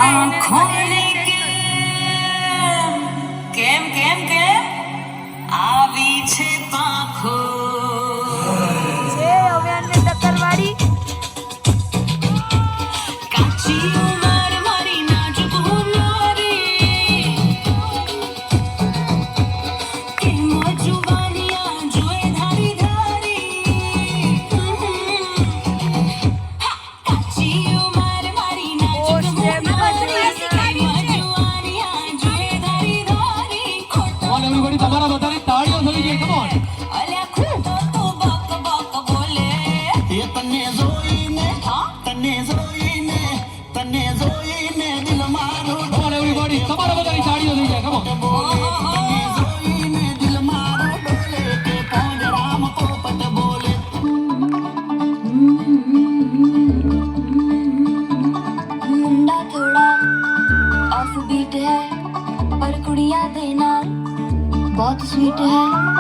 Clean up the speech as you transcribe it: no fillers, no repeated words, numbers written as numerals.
આંખોની કેમ કેમ કેમ આવી છે પાંખો છે હવે અન્ય ટક્કરવાળી કાચી ઉંમર મારી નાજુક હુનારી કેમ જુવાનિયા જોએ ધારી ધારી કાચી ઉંમર મારી નાજુક હુનારી કેમ જુવાનિયા જોએ ધારી ધારી All everybody, તમારા બધાની તાળીઓ થઈ ગઈ. Come on. અલ્યા ખોટો તો બક બક બોલે એ તને જોઈને દિલ મારો Come on, everybody. તમારા બધાની તાળીઓ થઈ જાય. Come on. તને જોઈને દિલ મારો ડોલે કે કોણ રામ પોપટ બોલે मुंडा थोड़ा ऑफ बीट है पर कुड़िया देना बहुत स्वीट है